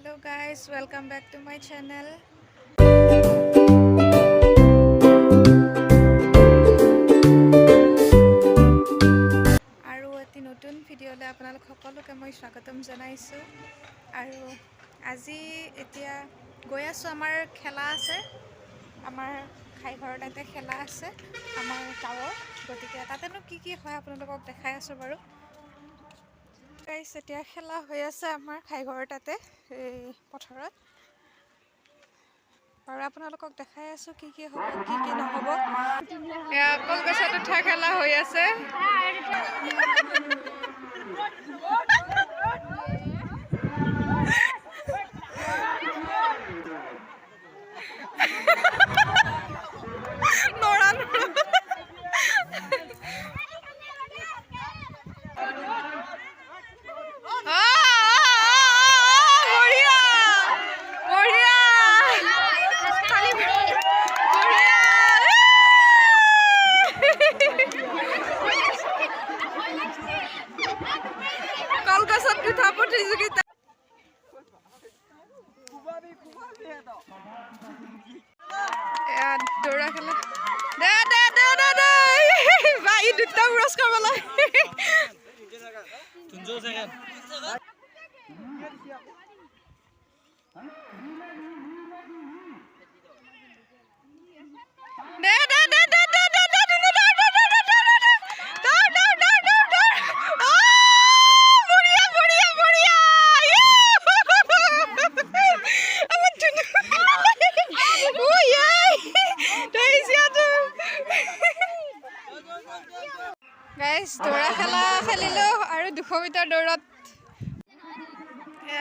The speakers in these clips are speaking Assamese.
Hello guys, welcome back to my channel. আৰু এটি নতুন ভিডিঅ'লৈ আপোনালোক সকলোকে মই স্বাগতম জনাইছোঁ। আৰু আজি এতিয়া গৈ আছোঁ, আমাৰ খেলা আছে, আমাৰ খাইঘৰৰ তাতে খেলা আছে আমাৰ গাঁৱৰ, গতিকে তাতেনো কি হয় আপোনালোকক দেখাই আছোঁ বাৰু। গাইছ, এতিয়া খেলা হৈ আছে আমাৰ খাইঘৰৰ তাতে এই পথাৰত, আৰু আপোনালোকক দেখাই আছোঁ কি হ'ব কি নহ'ব। এয়া কলগছত উঠা খেলা হৈ আছে। কলগছত উঠা প্ৰতিযোগিতা। দৌৰা খেলা দে ভাই, দুটা পুৰস্কাৰ পালে। গাইজ, দৌৰা খেলা খেলিলোঁ আৰু 200 মিটাৰ দৌৰত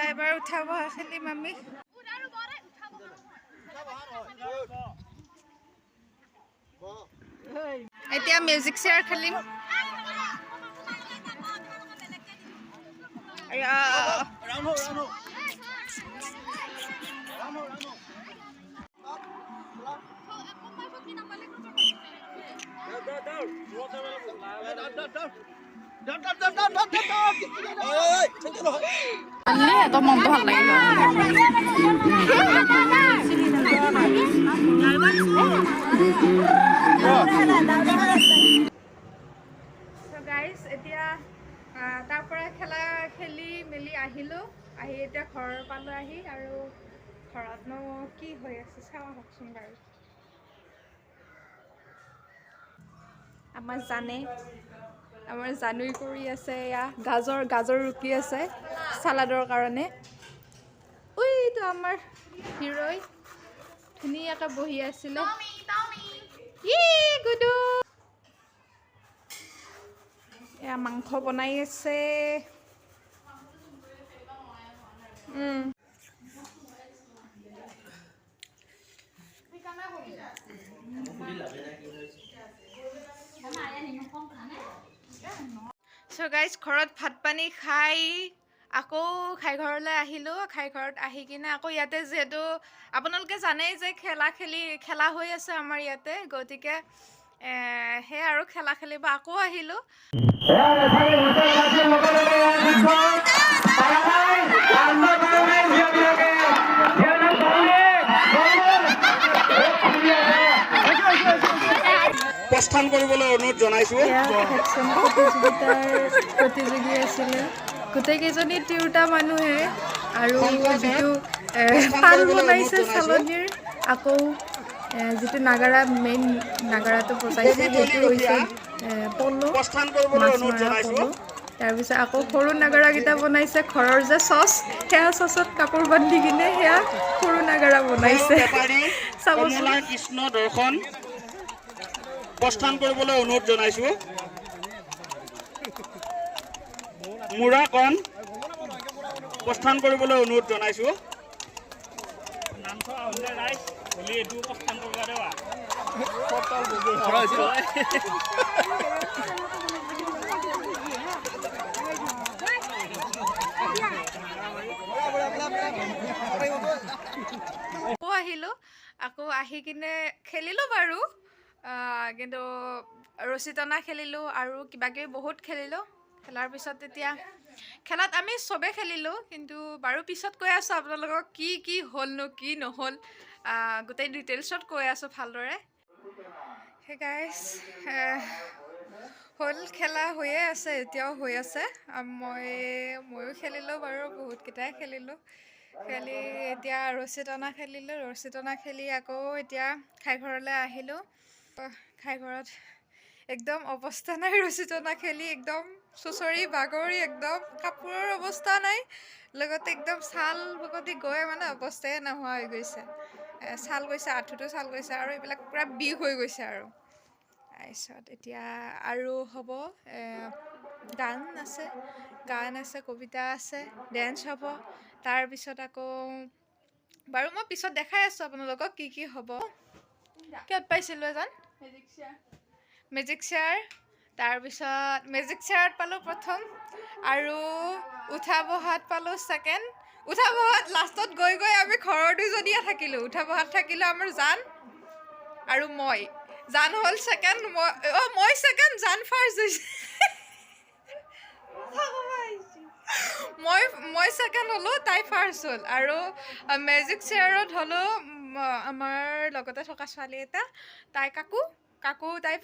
এবাৰ উঠাব খেলিম আমি। এতিয়া মিউজিক চেয়াৰ খেলিম। তো মনটো ভাল লাগিল। গাইজ, এতিয়া তাৰ পৰা খেলা খেলি মেলি আহিলোঁ, আহি এতিয়া ঘৰ পালোঁ আহি, আৰু ঘৰতনো কি হৈ আছে চাওঁ আহকচোন বাৰু। আমাৰ জানুই কৰি আছে, এয়া গাজৰ ৰুকি আছে চালাডৰ কাৰণে। উইটো আমাৰ হিৰ'ই ধুনীয়াকৈ বহি আছিলে। গুডু এয়া মাংস বনাই আছে। চ' গাইজ, ঘৰত ভাত পানী খাই আকৌ খাইঘৰলৈ আহিলোঁ। খাইঘৰত আহি কিনে আকৌ ইয়াতে যিহেতু আপোনালোকে জানেই যে খেলা হৈ আছে আমাৰ ইয়াতে, গতিকে সেয়া আৰু খেলা খেলিব আকৌ আহিলোঁ। প্ৰস্থান কৰিবলৈ অনুৰোধ জনাইছোঁ। প্ৰতিযোগী আছিলে গোটেইকেইজনী তিৰোতা মানুহে, আৰু যিটো তাল বনাইছে চালনীৰ, আকৌ যিটো নাগাৰা, মেইন নাগাৰাটো বজাইছে সেইটো হৈছে পলো, মাছ মৰা পলো। তাৰপিছত আকৌ সৰু নাগাৰাকেইটা বনাইছে ঘৰৰ যে চচ, সেয়া চচত কাপোৰ বান্ধি কিনে সেয়া সৰু নাগাৰা বনাইছে। চাবচোন। কৃষ্ণ দৰ্শন প্ৰস্থান কৰিবলৈ অনুৰোধ জনাইছোঁ। মুৰাকণ প্ৰস্থান কৰিবলৈ অনুৰোধ জনাইছোঁ। আকৌ আহিলোঁ, আকৌ আহি কিনে খেলিলোঁ বাৰু, কিন্তু ৰছী টনা খেলিলোঁ আৰু কিবাকিবি বহুত খেলিলোঁ। খেলাৰ পিছত এতিয়া খেলাত আমি চবে খেলিলোঁ কিন্তু বাৰু পিছত কৈ আছোঁ আপোনালোকক কি হ'লনো কি নহ'ল গোটেই ডিটেইলছত কৈ আছোঁ ভালদৰে হে গাইজ হ'ল খেলা হৈয়ে আছে এতিয়াও হৈ আছে ময়ো খেলিলোঁ বাৰু বহুতকেইটাই খেলিলোঁ খেলি এতিয়া ৰছী টনা খেলি আকৌ এতিয়া খাইঘৰলৈ আহিলোঁ খাইঘৰত একদম অৱস্থা নাই ৰছী টনা খেলি একদম চুচৰি বাগৰি একদম কাপোৰৰ অৱস্থা নাই লগতে একদম ছাল বগতি গৈ মানে অৱস্থাই নোহোৱা হৈ গৈছে ছাল গৈছে আঁঠুটো ছাল গৈছে আৰু এইবিলাক পূৰা বিষ হৈ গৈছে আৰু তাৰপিছত এতিয়া আৰু হ'ব গান আছে কবিতা আছে ডেন্স হ'ব তাৰপিছত আকৌ বাৰু মই পিছত দেখাই আছোঁ আপোনালোকক কি হ'ব কিয়ত পাইছিলোঁ এজন মেজিক চেয়াৰ তাৰপিছত মেজিক চেয়াৰত পালোঁ প্ৰথম আৰু উঠা বহাত পালোঁ ছেকেণ্ড উঠা বহাত লাষ্টত গৈ আমি ঘৰৰ দুজনীয়ে থাকিলোঁ উঠা বহাত থাকিলোঁ আমাৰ জান আৰু জান হ'ল ছেকেণ্ড মই ছেকেণ্ড জান ফাৰ্ষ্ট হৈছে মই ছেকেণ্ড হ'লোঁ তাই ফাৰ্ষ্ট হ'ল আৰু মেজিক চেয়াৰত হ'লোঁ আমাৰ লগতে থকা ছোৱালী এটা তাই কাকু তাই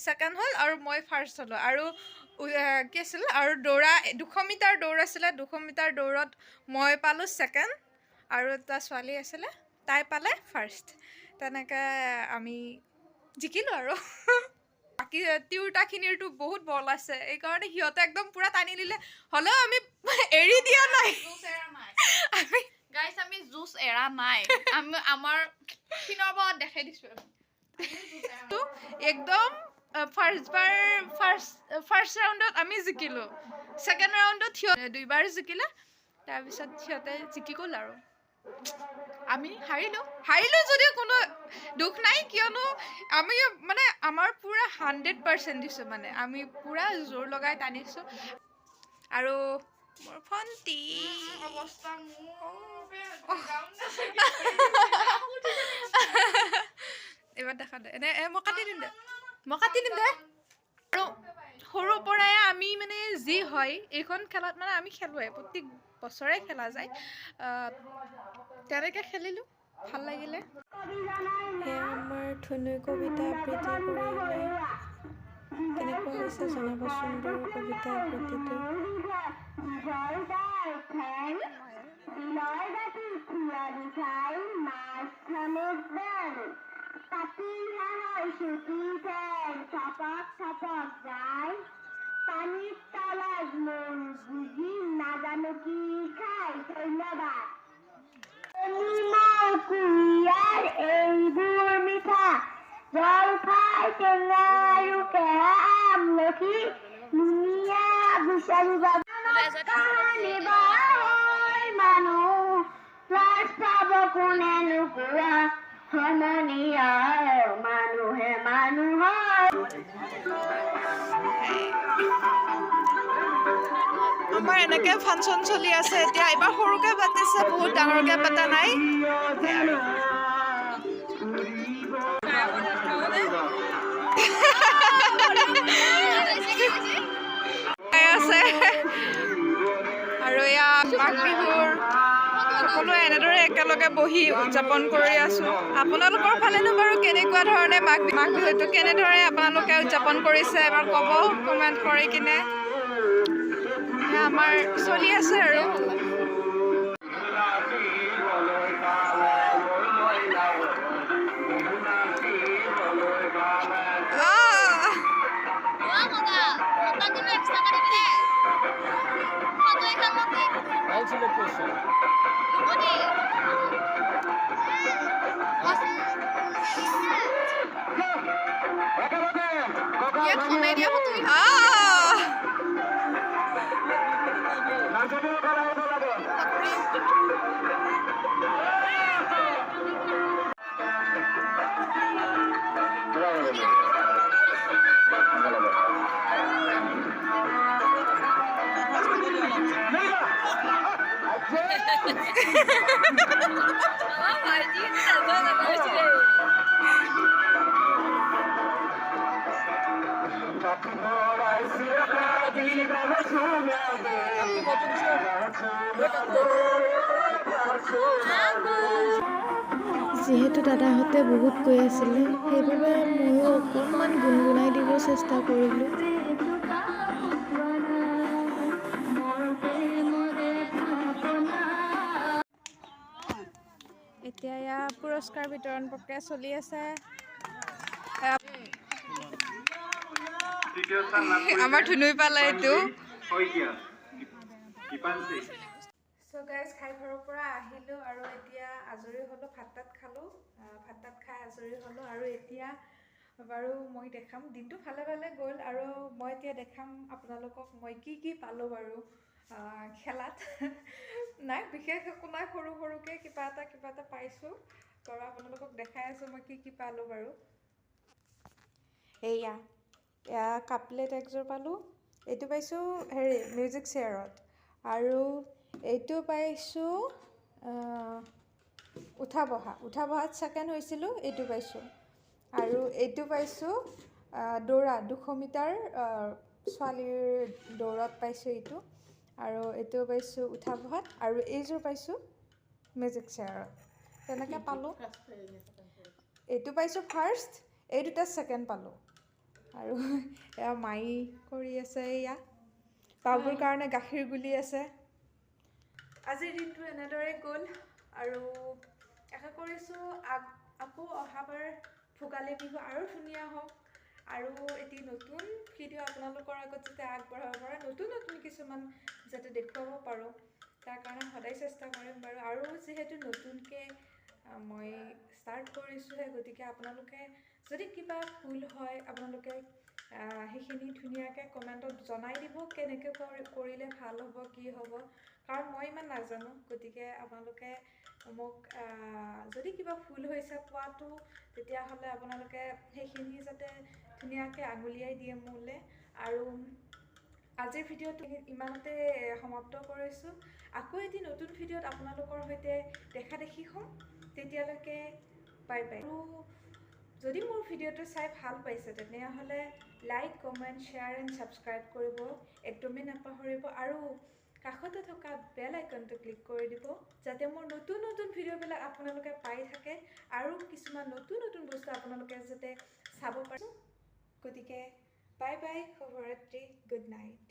ছেকেণ্ড হ'ল আৰু মই ফাৰ্ষ্ট হ'লোঁ আৰু কি আছিল আৰু দৌৰা 200 মিটাৰ দৌৰ আছিলে 200 মিটাৰ দৌৰত মই পালোঁ ছেকেণ্ড আৰু এটা ছোৱালী আছিলে তাই পালে ফাৰ্ষ্ট তেনেকৈ আমি জিকিলোঁ আৰু বাকী তিৰোতাখিনিৰতো বহুত বল আছে এইকাৰণে সিহঁতে একদম পূৰা টানি দিলে হ'লেও আমি এৰি দিয়া নাই আমি জুচ এৰা নাই আমি আমাৰ পিনৰ পৰা দেখাই দিছোঁ একদম ফাৰ্ষ্ট ৰাউণ্ডত আমি জিকিলোঁ ছেকেণ্ড ৰাউণ্ডত সিহঁতে 2বাৰ জিকিলে তাৰপিছত সিহঁতে জিকি গ'ল আৰু আমি হাৰিলোঁ যদিও কোনো দুখ নাই কিয়নো আমি মানে আমাৰ পূৰা 100% দিছোঁ মানে আমি পূৰা জোৰ লগাই টানিছোঁ আৰু মোৰ ভণ্টি অৱস্থা এইবাৰ দেখা দে মই কাটি দিম দে আৰু সৰুৰ পৰাই আমি মানে যি হয় এইখন খেলত মানে আমি খেলোঁৱে প্ৰত্যেক বছৰে খেলা যায় তেনেকৈ খেলিলোঁ ভাল লাগিলে সেয়া আমাৰ ধুনুৱে কবিতা আবৃত্তি কৰিলে কেনেকুৱা হৈছে জনাবচোন বাৰু কবিতা আবৃত্তিটো পানীত তলত মন বুজি নাজানো কি খাই ধন্যবাদ কুঁহিয়াৰ এইবোৰ মিঠা জলফাই টেঙা আৰু কেৰা আমলখি ধুনীয়া বিচাৰি মানুহ লাজ পাব কোনে নোকোৱা সমনীয়াৰ মানুহে মানুহৰ আমাৰ এনেকৈ ফাংচন চলি আছে এতিয়া এইবাৰ সৰুকৈ পাতিছে বহুত ডাঙৰকৈ পতা নাই আছে আৰু এয়া মাঘ বিহুৰ সকলোৱে এনেদৰে একেলগে বহি উদযাপন কৰি আছোঁ আপোনালোকৰ ফালেনো বাৰু কেনেকুৱা ধৰণে মাঘ বিহুটো কেনেদৰে আপোনালোকে উদযাপন কৰিছে এবাৰ ক'ব কমেণ্ট কৰি কিনে আমাৰ চলি আছে আৰু Happy birthday, যিহেতু দাদাহঁতে বহুত কৈ আছিলে সেইবাবে ময়ো অকণমান গুণগুণাই দিব চেষ্টা কৰিলোঁ। এতিয়া এয়া পুৰস্কাৰ বিতৰণ প্ৰক্ৰিয়া চলি আছে। আমাৰ ধুনুই পালে এইটো। চ' গাইজ খাই ঘৰৰ পৰা আহিলোঁ আৰু এতিয়া আজৰি হ'লোঁ, ভাত তাত খালোঁ, ভাত তাত খাই আজৰি হ'লোঁ আৰু এতিয়া বাৰু মই দেখাম দিনটো ভালে ভালে গ'ল আৰু মই এতিয়া দেখাম আপোনালোকক মই কি পালোঁ বাৰু খেলাত। নাই বিশেষ একো নাই, সৰু সৰুকৈ কিবা এটা পাইছোঁ বাৰু আপোনালোকক দেখাই আছোঁ মই কি পালোঁ বাৰু। এয়া কাপ প্লেট একযোৰ পালোঁ, এইটো পাইছোঁ হেৰি মিউজিক চেয়াৰত, আৰু এইটো পাইছোঁ উঠা বহাত ছেকেণ্ড হৈছিলোঁ, এইটো পাইছোঁ। আৰু এইটো পাইছোঁ দৌৰা 200 মিটাৰ ছোৱালীৰ দৌৰত পাইছোঁ এইটো, আৰু এইটো পাইছোঁ উঠা বহাত, আৰু এইযোৰ পাইছোঁ মিউজিক চেয়াৰত। তেনেকৈ পালোঁ। এইটো পাইছোঁ ফাৰ্ষ্ট, এই দুটা ছেকেণ্ড পালোঁ। আৰু এয়া মাই কৰি আছে, এয়া বাবুৰ কাৰণে গাখীৰ গুলি আছে। আজিৰ দিনটো এনেদৰে গ'ল আৰু আশা কৰিছোঁ আকৌ অহাবাৰ ভোগালী বিহু আৰু ধুনীয়া হওক, আৰু এটি নতুন ভিডিঅ' আপোনালোকৰ আগত যাতে আগবঢ়াব পাৰোঁ, নতুন কিছুমান যাতে দেখুৱাব পাৰোঁ, তাৰ কাৰণে সদায় চেষ্টা কৰিম বাৰু। আৰু যিহেতু নতুনকৈ মই ষ্টাৰ্ট কৰিছোঁহে, গতিকে আপোনালোকে যদি কিবা ভুল হয় আপোনালোকে সেইখিনি ধুনীয়াকৈ কমেণ্টত জনাই দিব, কেনেকৈ কৰিলে ভাল হ'ব, কি হ'ব, কাৰণ মই ইমান নাজানো। গতিকে আপোনালোকে মোক যদি কিবা ভুল হৈছে কোৱাটো, তেতিয়াহ'লে আপোনালোকে সেইখিনি যাতে ধুনীয়াকৈ আঙুলিয়াই দিয়ে মোলৈ। আৰু আজিৰ ভিডিঅ'টো ইমানতে সমাপ্ত কৰিছোঁ। আকৌ এটি নতুন ভিডিঅ'ত আপোনালোকৰ সৈতে দেখা দেখি হ'ম, তেতিয়ালৈকে বাই বাই। আৰু যদি মোৰ ভিডিঅ'টো চাই ভাল পাইছে তেনেহ'লে like, comment, share and subscribe কৰিব একদমেই নাপাহৰিব, আৰু কাষতে থকা বেল আইকনটো ক্লিক কৰি দিব, যাতে মোৰ নতুন ভিডিঅ'বিলাক আপোনালোকে পাই থাকে আৰু কিছুমান নতুন বস্তু আপোনালোকে যাতে চাব পাৰে। গতিকে বাই বাই, শুভৰাত্ৰি, গুড নাইট।